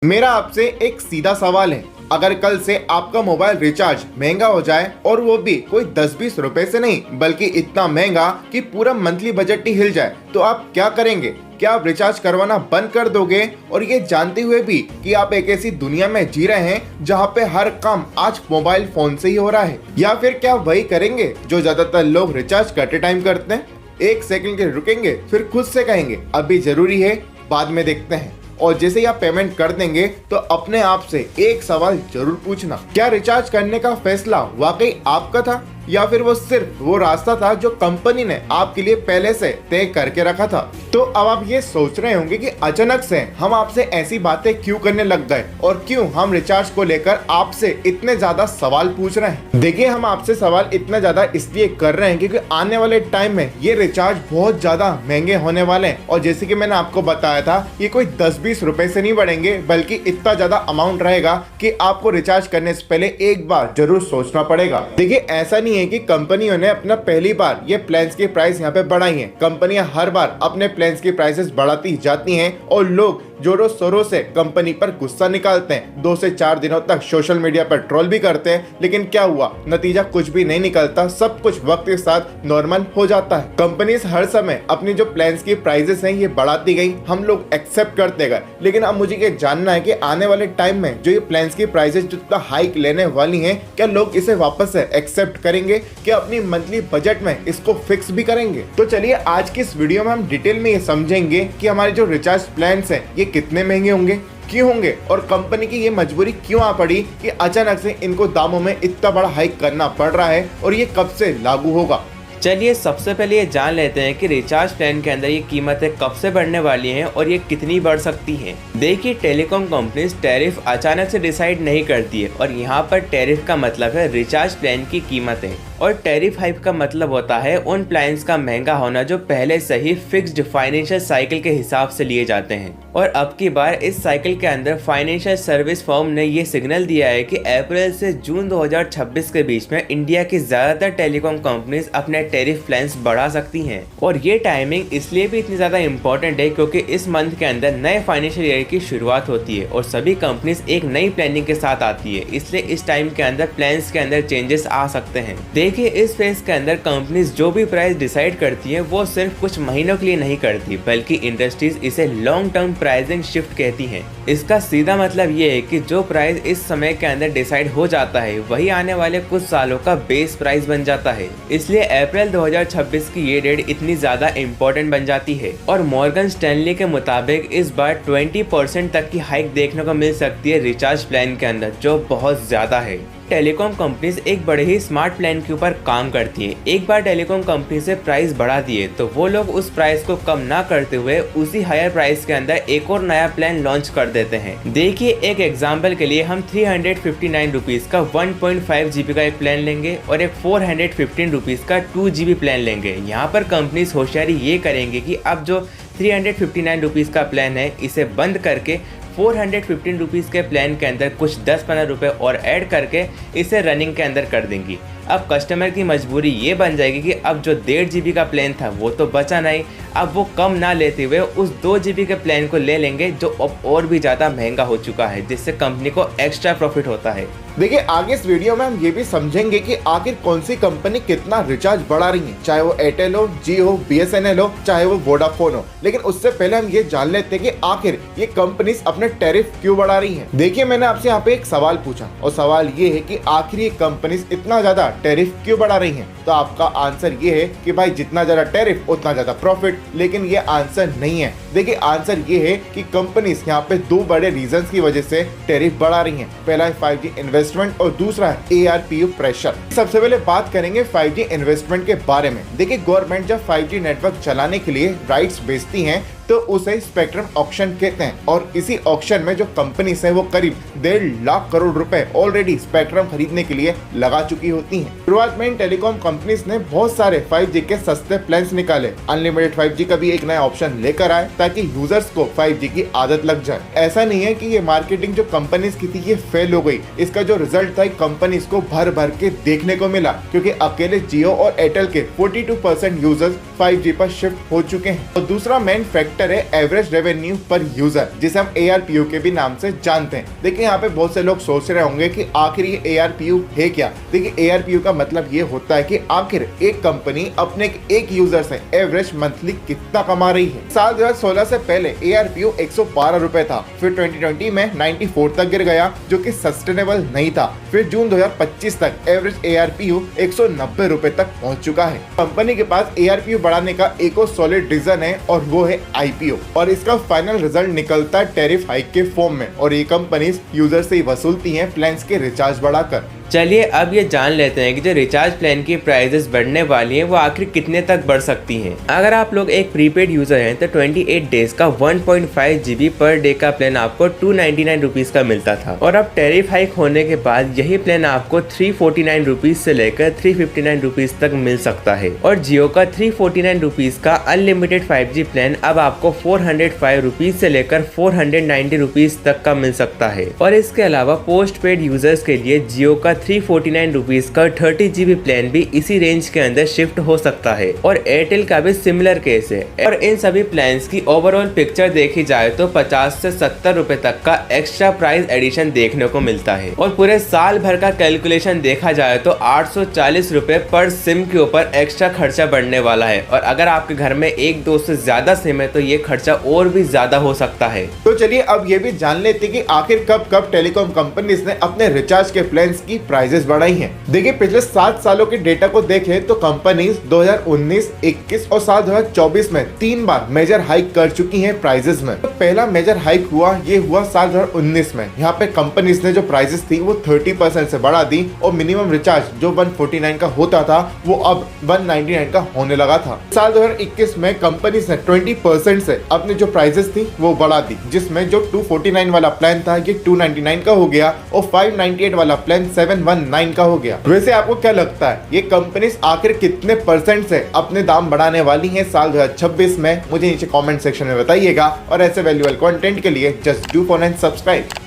मेरा आपसे एक सीधा सवाल है। अगर कल से आपका मोबाइल रिचार्ज महंगा हो जाए और वो भी कोई 10-20 रुपए से नहीं बल्कि इतना महंगा कि पूरा मंथली बजट ही हिल जाए, तो आप क्या करेंगे? क्या आप रिचार्ज करवाना बंद कर दोगे, और ये जानते हुए भी कि आप एक ऐसी दुनिया में जी रहे हैं जहाँ पे हर काम आज मोबाइल फोन से ही हो रहा है? या फिर क्या वही करेंगे जो ज्यादातर लोग रिचार्ज करते टाइम करते हैं? एक सेकंड के रुकेंगे, फिर खुद से कहेंगे अभी जरूरी है, बाद में देखते हैं। और जैसे ही आप पेमेंट कर देंगे तो अपने आप से एक सवाल जरूर पूछना, क्या रिचार्ज करने का फैसला वाकई आपका था या फिर वो सिर्फ वो रास्ता था जो कंपनी ने आपके लिए पहले से तय करके रखा था? तो अब आप ये सोच रहे होंगे कि अचानक से हम आपसे ऐसी बातें क्यों करने लग गए और क्यों हम रिचार्ज को लेकर आपसे इतने ज्यादा सवाल पूछ रहे हैं। देखिए, हम आपसे सवाल इतना ज्यादा इसलिए कर रहे हैं क्योंकि आने वाले टाइम में ये रिचार्ज बहुत ज्यादा महंगे होने वाले हैं। और जैसे कि मैंने आपको बताया था, ये कोई 10-20 रुपए से नहीं बढ़ेंगे बल्कि इतना ज्यादा अमाउंट रहेगा कि आपको रिचार्ज करने से पहले एक बार जरूर सोचना पड़ेगा। देखिए, ऐसा नहीं है कि कंपनियों ने अपना पहली बार ये प्लान्स की प्राइस यहाँ पे बढ़ाई है। कंपनियां हर बार अपने प्लान्स की प्राइसेस बढ़ाती जाती हैं और लोग जोरों शोरों से कंपनी पर गुस्सा निकालते हैं। 2 से 4 दिनों तक सोशल मीडिया पर ट्रोल भी करते हैं, लेकिन क्या हुआ? नतीजा कुछ भी नहीं निकलता। सब कुछ वक्त के साथ नॉर्मल हो जाता है। कंपनीज हर समय अपनी जो प्लान्स की प्राइसेस हैं ये बढ़ाती गई, हम लोग एक्सेप्ट करते गए। लेकिन अब मुझे ये जानना है कि आने वाले टाइम में जो ये प्लान्स की प्राइसेस जो इतना हाइक लेने वाली हैं, क्या लोग इसे वापस से एक्सेप्ट करेंगे? क्या अपनी मंथली बजट में इसको फिक्स भी करेंगे? तो चलिए आज की इस वीडियो में हम डिटेल में ये समझेंगे कि हमारे जो रिचार्ज प्लान्स हैं ये कितने महंगे होंगे, क्यों होंगे, और कंपनी की ये मजबूरी क्यों आ पड़ी कि अचानक से इनको दामों में इतना बड़ा हाइक करना पड़ रहा है, और ये कब से लागू होगा। चलिए सबसे पहले ये जान लेते हैं कि रिचार्ज प्लान के अंदर ये कीमतें कब से बढ़ने वाली हैं और ये कितनी बढ़ सकती हैं। देखिए, टेलीकॉम कंपनीज टैरिफ अचानक से डिसाइड नहीं करती है, और यहाँ पर टैरिफ का मतलब है रिचार्ज प्लान की कीमतें, और टैरिफ हाइक का मतलब होता है उन प्लान्स का महंगा होना जो पहले से ही फिक्स्ड फाइनेंशियल साइकिल के हिसाब से लिए जाते हैं। और अब की बार इस साइकिल के अंदर फाइनेंशियल सर्विस फर्म ने ये सिग्नल दिया है कि अप्रैल से जून 2026 के बीच में इंडिया की ज्यादातर टेलीकॉम कंपनीज अपने टैरिफ प्लान्स बढ़ा सकती हैं। और ये टाइमिंग इसलिए भी इतनी ज्यादा इम्पोर्टेंट है क्योंकि इस मंथ के अंदर नए फाइनेंशियल ईयर की शुरुआत होती है और सभी कंपनीज एक नई प्लानिंग के साथ आती है, इसलिए इस टाइम के अंदर प्लान्स के अंदर चेंजेस आ सकते हैं। देखिए, इस फेज के अंदर कंपनीज जो भी प्राइस डिसाइड करती है वो सिर्फ कुछ महीनों के लिए नहीं करती, बल्कि इंडस्ट्रीज इसे लॉन्ग टर्म प्राइसिंग शिफ्ट कहती हैं। इसका सीधा मतलब ये है कि जो प्राइस इस समय के अंदर डिसाइड हो जाता है वही आने वाले कुछ सालों का बेस प्राइस बन जाता है। इसलिए अप्रैल 2026 की ये डेट इतनी ज्यादा इम्पोर्टेंट बन जाती है। और मॉर्गन स्टैनली के मुताबिक इस बार 20% तक की हाइक देखने को मिल सकती है रिचार्ज प्लान के अंदर, जो बहुत ज्यादा है। टेलीकॉम कंपनीज एक बड़े ही स्मार्ट प्लान के ऊपर काम करती हैं। एक बार टेलीकॉम कंपनी से प्राइस बढ़ा दिए तो वो लोग उस प्राइस को कम ना करते हुए उसी हायर प्राइस के अंदर एक और नया प्लान लॉन्च कर देते हैं। देखिए, एक एग्जांपल के लिए हम 359 रुपीज का 1.5 GB का एक प्लान लेंगे और एक 415 रुपीज का 2 GB प्लान लेंगे। यहाँ पर कंपनीज होशियारी ये करेंगे कि अब जो 359 रुपीज का प्लान है इसे बंद करके 415 रुपीज़ के प्लान के अंदर कुछ 10-15 रुपए और ऐड करके इसे रनिंग के अंदर कर देंगी। अब कस्टमर की मजबूरी ये बन जाएगी कि अब जो 1.5 GB का प्लान था वो तो बचा नहीं, अब वो कम ना लेते हुए उस 2 GB के प्लान को ले लेंगे जो अब और भी ज़्यादा महंगा हो चुका है, जिससे कंपनी को एक्स्ट्रा प्रॉफिट होता है। देखिए, आगे इस वीडियो में हम ये भी समझेंगे कि आखिर कौन सी कंपनी कितना रिचार्ज बढ़ा रही है, चाहे वो एयरटेल हो, जियो, BSNL हो, चाहे वो वोडाफोन हो। लेकिन उससे पहले हम ये जान लेते हैं कि आखिर ये कंपनीज अपने टैरिफ क्यों बढ़ा रही हैं। देखिए, मैंने आपसे यहाँ पे एक सवाल पूछा और सवाल ये है कि आखिर ये कंपनीज इतना ज्यादा टैरिफ क्यों बढ़ा रही हैं? तो आपका आंसर ये है कि भाई जितना ज्यादा टैरिफ उतना ज्यादा प्रॉफिट। लेकिन ये आंसर नहीं है। देखिए, आंसर ये है कि कंपनीज यहाँ पे 2 बड़े रीजंस की वजह से टैरिफ बढ़ा रही हैं। पहला है 5G इन्वेस्टमेंट और दूसरा है ARPU प्रेशर। सबसे पहले बात करेंगे 5G इन्वेस्टमेंट के बारे में। देखिए, गवर्नमेंट जब 5G नेटवर्क चलाने के लिए राइट्स बेचती हैं तो उसे स्पेक्ट्रम ऑक्शन कहते हैं, और इसी ऑक्शन में जो कंपनीज है वो करीब 1.5 लाख करोड़ रुपए ऑलरेडी स्पेक्ट्रम खरीदने के लिए लगा चुकी होती हैं। शुरुआत में टेलीकॉम कंपनीज ने बहुत सारे 5G के सस्ते प्लान्स निकाले। अनलिमिटेड 5G का भी एक नया ऑप्शन लेकर आए ताकि यूजर्स को 5G की आदत लग जाए। ऐसा नहीं है कि ये मार्केटिंग जो कंपनीज की थी ये फेल हो गई। इसका जो रिजल्ट था कंपनीज को भर भर के देखने को मिला, क्योंकि अकेले जियो और एयरटेल के 42% यूजर्स 5G पर शिफ्ट हो चुके हैं। और दूसरा मेन फैक्टर फैक्टर है एवरेज रेवेन्यू पर यूजर, जिसे हम ARPU के भी नाम से जानते हैं। देखिए यहाँ पे बहुत से लोग सोच रहे होंगे कि आखिर ये ARPU है क्या। देखिए ARPU का मतलब ये होता है कि आखिर एक कंपनी अपने एक यूजर से एवरेज मंथली कितना कमा रही है। साल 2016 से पहले ARPU 112 रुपए था, फिर 2020 में 94 तक गिर गया, जो कि सस्टेनेबल नहीं था। फिर जून 2025 तक एवरेज ARPU 190 रुपए तक पहुंच चुका है। कंपनी के पास ARPU बढ़ाने का एक और सॉलिड रीजन है और वो है IPO, और इसका फाइनल रिजल्ट निकलता है टैरिफ हाइक के फॉर्म में, और ये कंपनीज यूजर से ही वसूलती हैं प्लान्स के रिचार्ज बढ़ाकर। चलिए अब ये जान लेते हैं कि जो रिचार्ज प्लान की प्राइसेस बढ़ने वाली हैं वो आखिर कितने तक बढ़ सकती हैं। अगर आप लोग एक प्रीपेड यूजर हैं तो 28 डेज का 1.5 GB पर डे का प्लान आपको 299 रुपीज का मिलता था, और अब टैरिफ हाइक होने के बाद यही प्लान आपको 349 रुपीज से लेकर 359 रुपीज तक मिल सकता है। और जियो का 349 रुपीज का अनलिमिटेड 5G प्लान अब आपको 405 रुपीज से लेकर 490 रुपीज तक का मिल सकता है। और इसके अलावा पोस्ट पेड यूजर्स के लिए जियो का 349 रुपीज का 30 GB प्लान भी इसी रेंज के अंदर शिफ्ट हो सकता है, और एयरटेल का भी सिमिलर केस है। और इन सभी प्लान्स की ओवरऑल पिक्चर देखी जाए तो 50 से 70 रुपए तक का एक्स्ट्रा प्राइस एडिशन देखने को मिलता है, और पूरे साल भर का कैलकुलेशन देखा जाए तो 840 रुपए पर सिम के ऊपर एक्स्ट्रा खर्चा बढ़ने वाला है। और अगर आपके घर में एक दो से ज्यादा सिम है तो ये खर्चा और भी ज्यादा हो सकता है। तो चलिए अब ये भी जान लेते हैं कि आखिर कब टेलीकॉम कंपनीज ने अपने रिचार्ज के प्लान्स की प्राइसेस बढ़ाई हैं। देखिए पिछले 7 सालों के डेटा को देखें तो कंपनीज 2019, 21 और साल 2024 में 3 बार मेजर हाइक कर चुकी हैं प्राइसेस में। तो पहला मेजर हाइक हुआ साल 2019 में। यहाँ पे कंपनीज ने जो प्राइसेस थी वो 30% से बढ़ा दी, और मिनिमम रिचार्ज जो 149 का होता था वो अब 199 का होने लगा था। साल 2021 में कंपनीज ने 20% से अपने जो प्राइसेस थी वो बढ़ा दी, जिसमें जो 249 वाला प्लान था ये 299 का हो गया, और 598 वाला प्लान 719 का हो गया। वैसे आपको क्या लगता है ये कंपनीज आखिर कितने % से अपने दाम बढ़ाने वाली हैं साल 2026 में? मुझे नीचे कमेंट सेक्शन में बताइएगा, और ऐसे वैल्यूएबल कंटेंट के लिए just do follow and subscribe.